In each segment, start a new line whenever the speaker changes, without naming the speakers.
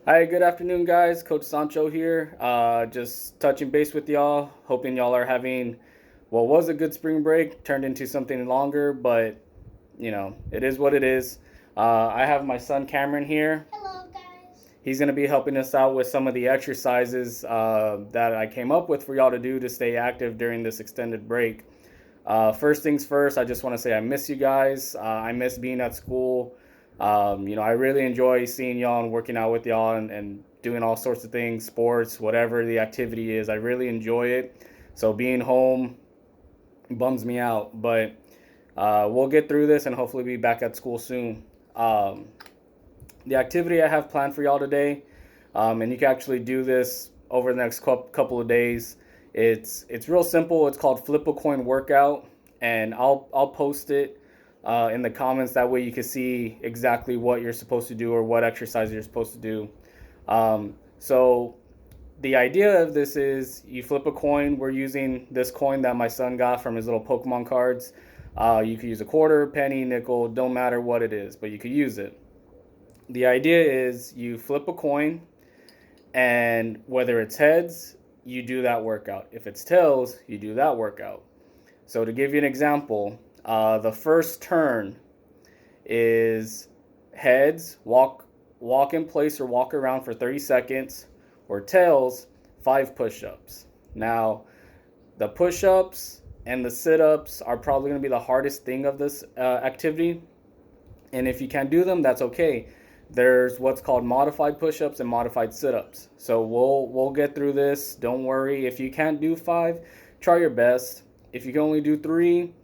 Hi, good afternoon, guys. Coach Sancho here. Just touching base with y'all. Hoping y'all are having what was a good spring break turned into something longer, but it is what it is. I have my son Cameron here.
Hello, guys.
He's going to be helping us out with some of the exercises that I came up with for y'all to do to stay active during this extended break. First things first, I just want to say I miss you guys. I miss being at school. I really enjoy seeing y'all and working out with y'all and doing all sorts of things, sports, whatever the activity is. I really enjoy it. So being home bums me out, but we'll get through this and hopefully be back at school soon. Um, the activity I have planned for y'all today, and you can actually do this over the next couple of days. It's real simple. It's called Flip a Coin Workout, and I'll post it in the comments. That way you can see exactly what you're supposed to do or what exercise you're supposed to do. So the idea of this is you flip a coin. We're using this coin that my son got from his little Pokemon cards. You could use a quarter, penny, nickel, don't matter what it is, but you could use it. The idea is you flip a coin, and whether it's heads, you do that workout. If it's tails, you do that workout. So to give you an example, the first turn is heads, walk in place or walk around for 30 seconds, or tails, 5 push-ups. Now, the push-ups and the sit-ups are probably going to be the hardest thing of this activity. And if you can't do them, that's okay. There's what's called modified push-ups and modified sit-ups. So we'll get through this. Don't worry. If you can't do 5, try your best. If you can only do 3,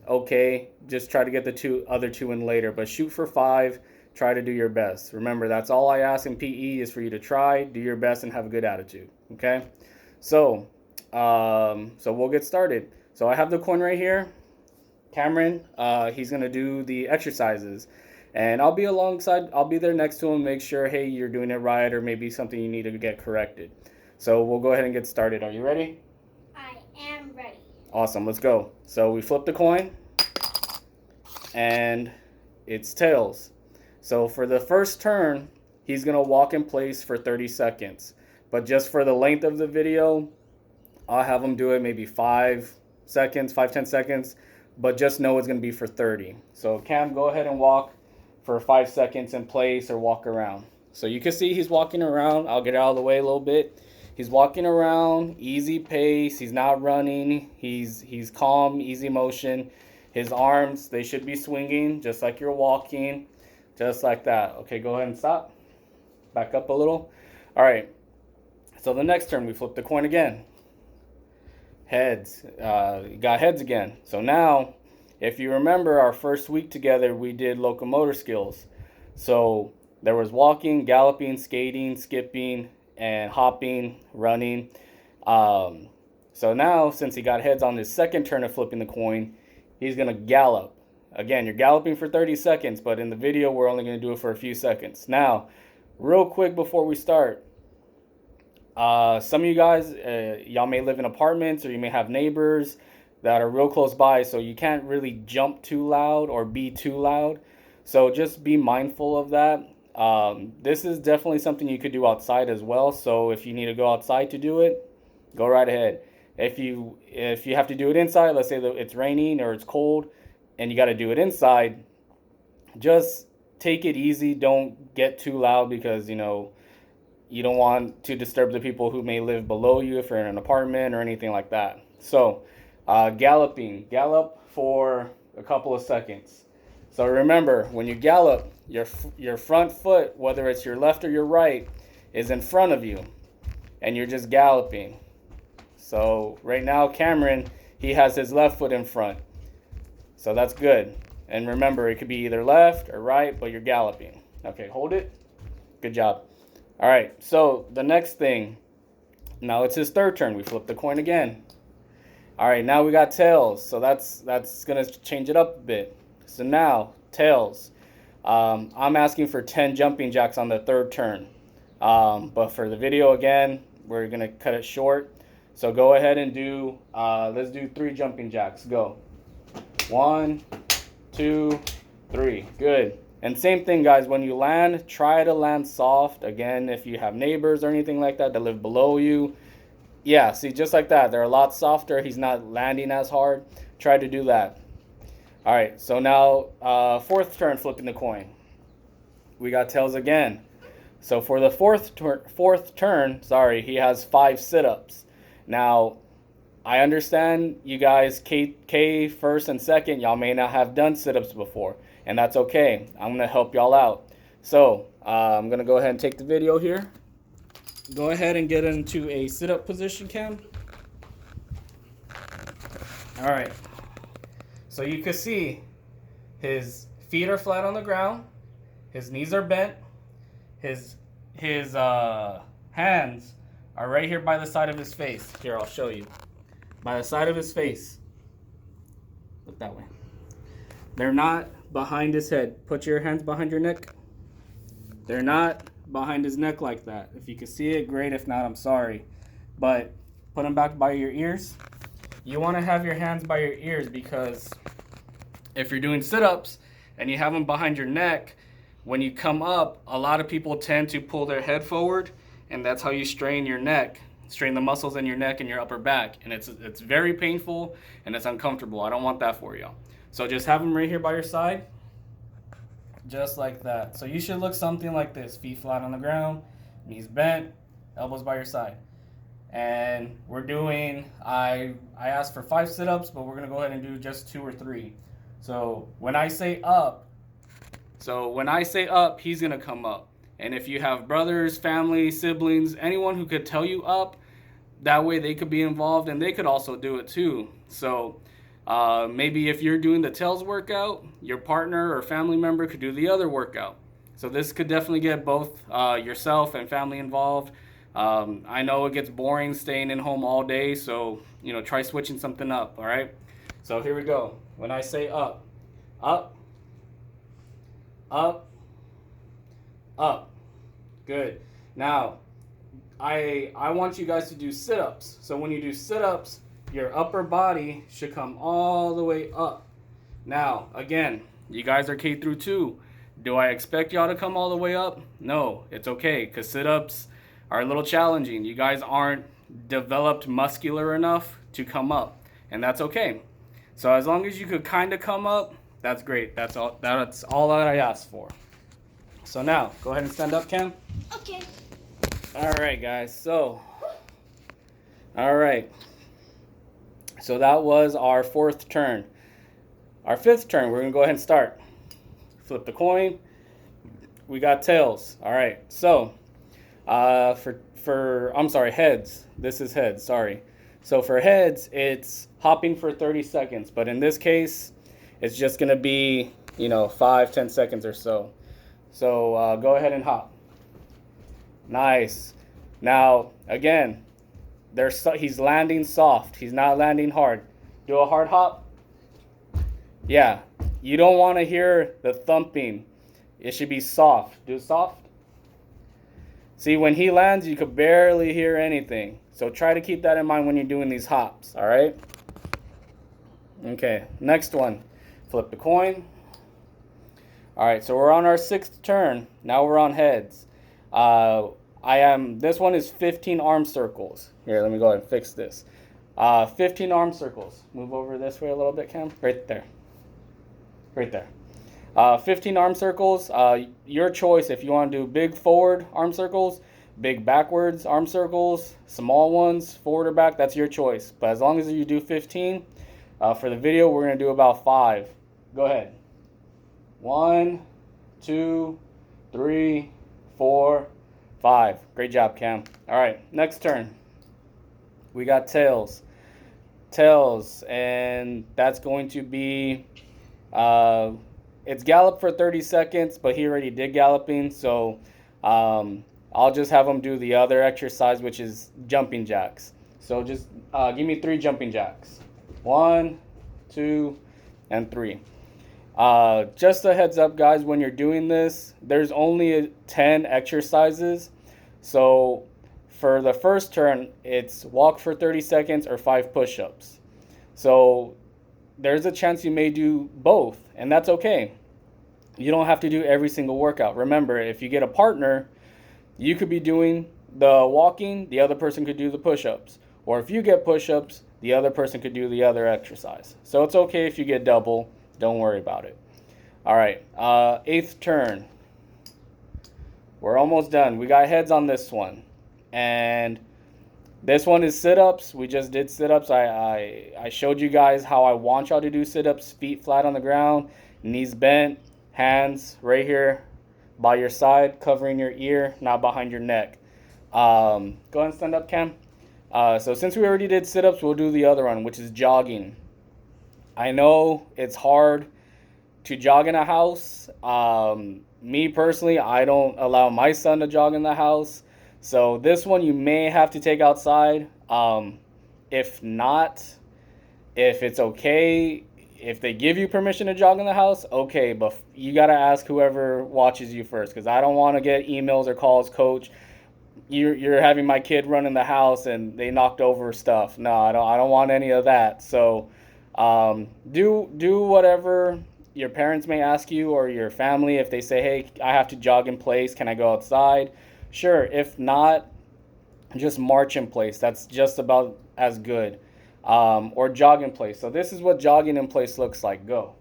okay, just try to get the other two in later. But shoot for 5. Try to do your best. Remember, that's all I ask in PE is for you to try, do your best, and have a good attitude. Okay. So we'll get started. So I have the coin right here. Cameron, he's gonna do the exercises, and I'll be there next to him, make sure, hey, you're doing it right, or maybe something you need to get corrected. So we'll go ahead and get started. Are you ready?
I am ready.
Awesome, let's go. So we flip the coin, and it's tails. So for the first turn, he's gonna walk in place for 30 seconds. But just for the length of the video, I'll have him do it maybe 5 seconds, 5-10 seconds, but just know it's going to be for 30. So Cam, go ahead and walk for 5 seconds in place or walk around. So you can see he's walking around. I'll get out of the way a little bit. He's walking around, easy pace. He's not running. He's calm, easy motion. His arms, they should be swinging just like you're walking, just like that. Okay, go ahead and stop. Back up a little. All right. So the next turn, we flip the coin again. Heads. You got heads again. So now, if you remember our first week together, we did locomotor skills. So there was walking, galloping, skating, skipping, and hopping, running. So now, since he got heads on his second turn of flipping the coin, he's going to gallop. Again, you're galloping for 30 seconds, but in the video, we're only going to do it for a few seconds. Now, real quick before we start, some of you guys, y'all may live in apartments or you may have neighbors that are real close by, so you can't really jump too loud or be too loud. So just be mindful of that. This is definitely something you could do outside as well. So if you need to go outside to do it, go right ahead. If you have to do it inside, let's say that it's raining or it's cold and you got to do it inside, just take it easy. Don't get too loud because you don't want to disturb the people who may live below you if you're in an apartment or anything like that. So, gallop for a couple of seconds. So remember, when you gallop, your front foot, whether it's your left or your right, is in front of you, and you're just galloping. So right now, Cameron, he has his left foot in front. So that's good. And remember, it could be either left or right, but you're galloping. Okay, hold it. Good job. All right, so the next thing, now it's his third turn. We flip the coin again. All right, now we got tails, so that's going to change it up a bit. So now, tails. I'm asking for 10 jumping jacks on the third turn. But for the video, again, we're going to cut it short. So go ahead and let's do 3 jumping jacks. Go. 1, 2, 3. Good. And same thing, guys, when you land, try to land soft. Again, if you have neighbors or anything like that that live below you, yeah, see, just like that, they're a lot softer. He's not landing as hard. Try to do that. All right, so now fourth turn, flipping the coin. We got tails again. So for the fourth turn, sorry, he has 5 sit-ups. Now, I understand you guys, K first and second, y'all may not have done sit-ups before, and that's okay. I'm gonna help y'all out. So I'm gonna go ahead and take the video here. Go ahead and get into a sit-up position, Cam. All right. So you can see his feet are flat on the ground, his knees are bent, his hands are right here by the side of his face. Here, I'll show you. By the side of his face. Look that way. They're not behind his head. Put your hands behind your neck. They're not behind his neck like that. If you can see it, great. If not, I'm sorry. But put them back by your ears. You want to have your hands by your ears because if you're doing sit-ups and you have them behind your neck, when you come up, a lot of people tend to pull their head forward, and that's how you strain your neck, strain the muscles in your neck and your upper back, and it's very painful and it's uncomfortable. I don't want that for y'all. So just have them right here by your side, just like that. So you should look something like this: feet flat on the ground, knees bent, elbows by your side. And we're doing, I asked for 5 sit-ups, but we're gonna go ahead and do just 2 or 3. So when I say up, he's gonna come up. And if you have brothers, family, siblings, anyone who could tell you up, that way they could be involved and they could also do it too. So maybe if you're doing the tails workout, your partner or family member could do the other workout. So this could definitely get both yourself and family involved. I know it gets boring staying in home all day, so try switching something up. All right. So here we go. When I say up, up, up, up. Good. Now, I want you guys to do sit-ups. So when you do sit-ups, your upper body should come all the way up. Now, again, you guys are K through 2. Do I expect y'all to come all the way up? No, it's okay, because sit-ups are a little challenging. You guys aren't developed muscular enough to come up, and that's okay. So as long as you could kind of come up, that's great. That's all that I asked for. So now, go ahead and stand up, Cam.
Okay.
All right, guys. So that was our 4th turn. Our 5th turn, we're gonna go ahead and start. Flip the coin. We got tails. All right. So I'm sorry, heads. This is heads. Sorry. So for heads, it's hopping for 30 seconds, but in this case, it's just gonna be 5-10 seconds or so. So go ahead and hop. Nice. Now again, he's landing soft. He's not landing hard. Do a hard hop. Yeah. You don't want to hear the thumping. It should be soft. Do soft. See, when he lands, you could barely hear anything. So try to keep that in mind when you're doing these hops. All right. Okay. Next one. Flip the coin. All right, so we're on our 6th turn. Now we're on heads. This one is 15 arm circles. Here, let me go ahead and fix this. 15 arm circles. Move over this way a little bit, Cam. Right there. Right there. 15 arm circles. Your choice if you want to do big forward arm circles, big backwards arm circles, small ones, forward or back, that's your choice. But as long as you do 15, for the video, we're going to do about 5. Go ahead. 1, 2, 3, 4, 5. Great job, Cam. All right, next turn. We got tails. Tails, and that's going to be, it's Gallup for 30 seconds, but he already did galloping, so I'll just have him do the other exercise, which is jumping jacks. So just give me 3 jumping jacks. 1, 2, and 3. Just a heads up, guys, when you're doing this, there's only 10 exercises. So for the first turn, it's walk for 30 seconds or 5 push-ups. So there's a chance you may do both, and that's okay. You don't have to do every single workout. Remember, if you get a partner, you could be doing the walking, the other person could do the push-ups. Or if you get push-ups, the other person could do the other exercise. So it's okay if you get double. Don't worry about it. All right, eighth turn. We're almost done. We got heads on this one. And this one is sit-ups. We just did sit-ups. I showed you guys how I want y'all to do sit-ups. Feet flat on the ground, knees bent, hands right here by your side, covering your ear, not behind your neck. Go ahead and stand up, Cam. So since we already did sit-ups, we'll do the other one, which is jogging. I know it's hard to jog in a house. Me personally, I don't allow my son to jog in the house. So this one you may have to take outside. If not, if it's okay, if they give you permission to jog in the house, okay, but you got to ask whoever watches you first, because I don't want to get emails or calls, coach, you're having my kid run in the house and they knocked over stuff. No, I don't want any of that. So do whatever your parents may ask you, or your family. If they say, hey, I have to jog in place, can I go outside? Sure. If not, just march in place. That's just about as good. Or jog in place. So this is what jogging in place looks like. Go.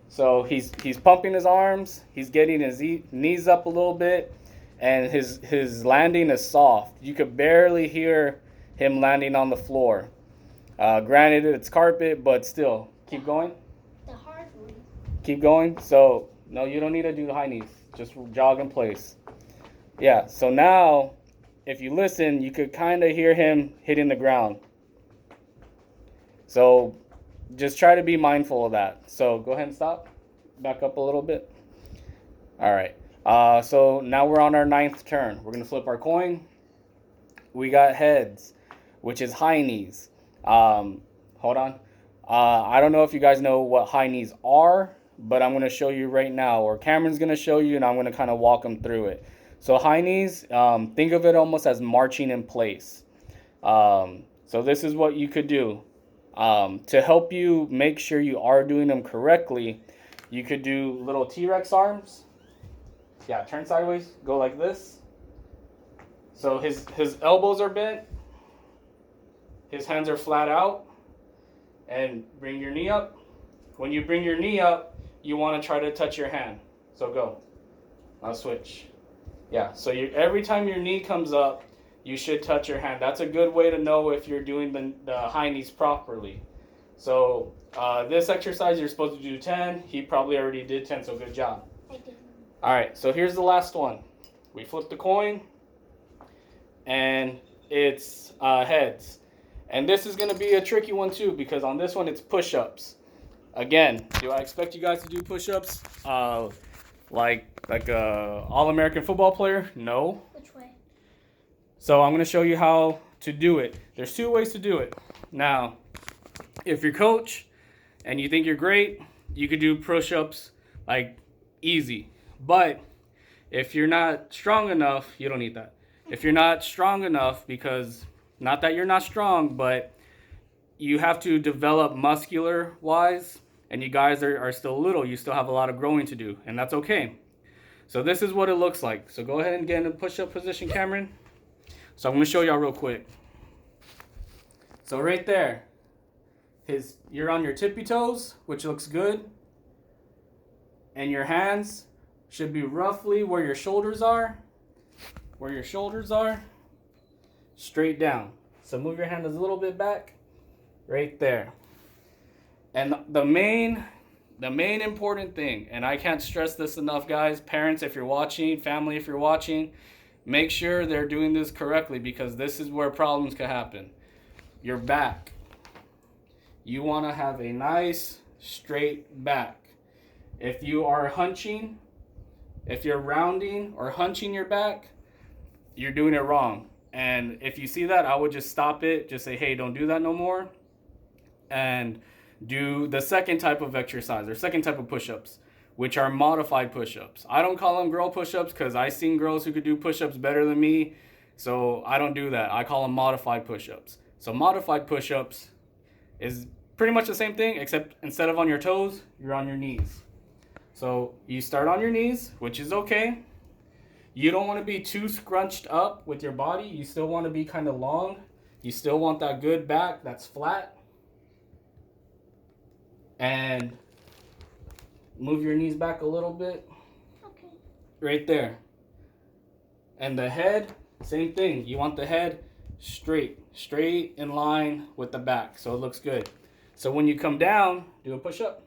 So he's pumping his arms. He's getting his knees up a little bit, and his landing is soft. You could barely hear him landing on the floor. Granted, it's carpet, but still, keep going.
The hard one.
Keep going. So no, you don't need to do the high knees. Just jog in place. Yeah. So now, if you listen, you could kind of hear him hitting the ground. So just try to be mindful of that. So go ahead and stop. Back up a little bit. All right. So now we're on our ninth turn. We're going to flip our coin. We got heads, which is high knees. Hold on. I don't know if you guys know what high knees are, but I'm going to show you right now. Or Cameron's going to show you, and I'm going to kind of walk them through it. So high knees, think of it almost as marching in place. So this is what you could do. To help you make sure you are doing them correctly, you could do little T-Rex arms. Yeah, turn sideways, go like this. So his elbows are bent, his hands are flat out, and bring your knee up. When you bring your knee up, you want to try to touch your hand. So go. Now switch. Yeah, so every time your knee comes up, you should touch your hand. That's a good way to know if you're doing the high knees properly. So this exercise, you're supposed to do 10. He probably already did 10, so good job.
I did.
All right, so here's the last one. We flip the coin, and it's heads. And this is going to be a tricky one too, because on this one, it's push-ups. Again, do I expect you guys to do push-ups like a All-American football player? No.
Which way?
So I'm going to show you how to do it. There's two ways to do it. Now, if you're coach and you think you're great, you could do push-ups like easy. But if you're not strong enough, you don't need that. If you're not strong enough, because not that you're not strong, but you have to develop muscular-wise, and you guys are still little. You still have a lot of growing to do, and that's okay. So this is what it looks like. So go ahead and get in a push-up position, Cameron. So I'm going to show y'all real quick. So right there, you're on your tippy toes, which looks good. And your hands should be roughly where your shoulders are. Where your shoulders are. Straight down. So move your hand a little bit back. Right there. And the main important thing, and I can't stress this enough, guys, parents, if you're watching, family, if you're watching, make sure they're doing this correctly, because this is where problems can happen. Your back. You want to have a nice, straight back. If you are hunching, if you're rounding or hunching your back, you're doing it wrong. And if you see that, I would just stop it. Just say, hey, don't do that no more. And do the second type of exercise or second type of push-ups, which are modified push-ups. I don't call them girl push-ups because I've seen girls who could do push-ups better than me. So I don't do that. I call them modified push-ups. So modified push-ups is pretty much the same thing, except instead of on your toes, you're on your knees. So you start on your knees, which is okay. You don't want to be too scrunched up with your body. You still want to be kind of long. You still want that good back that's flat. And move your knees back a little bit.
Okay.
Right there. And the head, same thing. You want the head straight in line with the back so it looks good. So when you come down, do a push-up.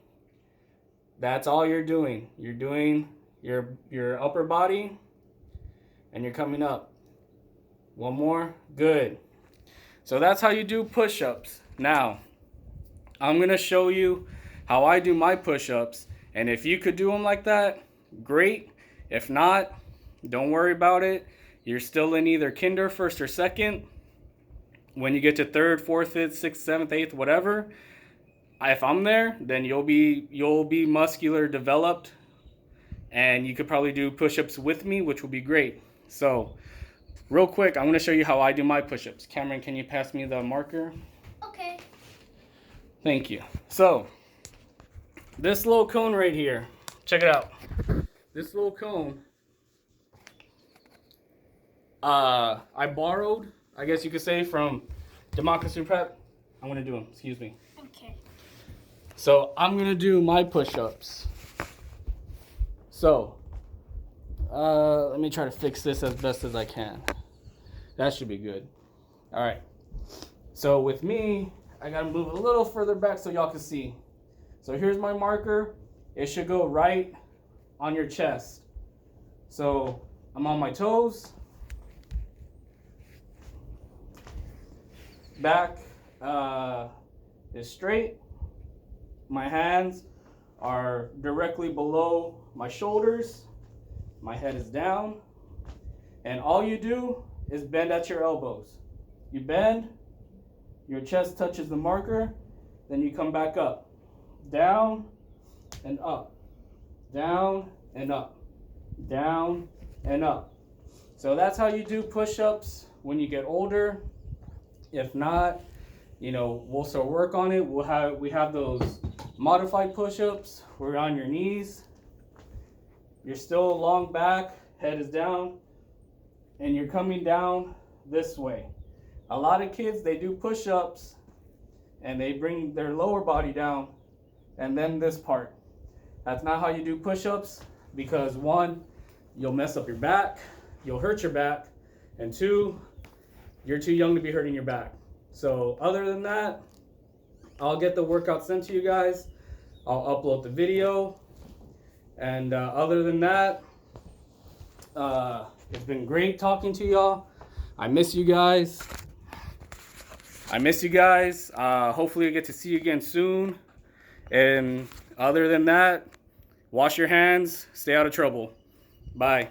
That's all you're doing. You're doing your upper body and you're coming up. One more. Good. So that's how you do push-ups. Now, I'm going to show you how I do my push-ups. And if you could do them like that, great. If not, don't worry about it. You're still in either kinder, first or second. When you get to third, fourth, fifth, sixth, seventh, eighth, whatever, if I'm there, then you'll be muscular developed, and you could probably do push-ups with me, which will be great. So, real quick, I'm going to show you how I do my push-ups. Cameron, can you pass me the marker?
Okay.
Thank you. So, this little cone right here, check it out. This little cone, I borrowed, I guess you could say, from Democracy Prep. I'm going to do them. Excuse me.
Okay.
So I'm going to do my push-ups. So, let me try to fix this as best as I can. That should be good. All right. So with me, I got to move a little further back so y'all can see. So here's my marker. It should go right on your chest. So I'm on my toes. Back is straight. My hands are directly below my shoulders. My head is down. And all you do is bend at your elbows. You bend, your chest touches the marker, then you come back up. Down and up. Down and up. Down and up. So that's how you do push-ups when you get older. If not, we'll still work on it. We have those modified push-ups. We're on your knees. You're still long back, head is down, and you're coming down this way. A lot of kids, they do push-ups and they bring their lower body down and then this part. That's not how you do push-ups, because one, you'll mess up your back, you'll hurt your back, and two, you're too young to be hurting your back. So other than that, I'll get the workout sent to you guys. I'll upload the video. And other than that, it's been great talking to y'all. I miss you guys. Hopefully I get to see you again soon. And other than that, wash your hands, stay out of trouble. Bye.